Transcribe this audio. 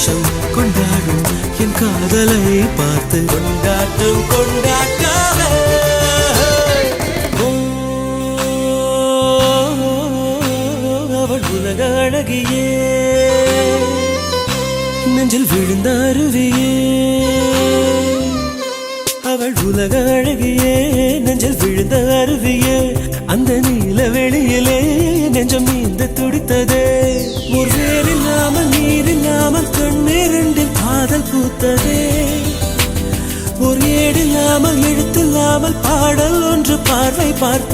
சந்தோஷம் கொண்டாடும் என் காதலை பார்த்து கொண்டாட்டம் கொண்டாட்டாவே. அவள் உலக அழகியே, நெஞ்சில் விழுந்த அருவியே. அவள் உலக அழகியே, நெஞ்சில் விழுந்த அருவியே. அந்த நீல வெளியிலே நெஞ்சம் நீந்த துடித்ததே. ஒரு வேறில்லாமல் நீரில்லாமல் கண்ணீரில் காதல் பூத்ததே. ஒரு ஏடில்லாமல் எழுத்தில்லாமல் பாடல் ஒன்று பார்வை பார்த்தது.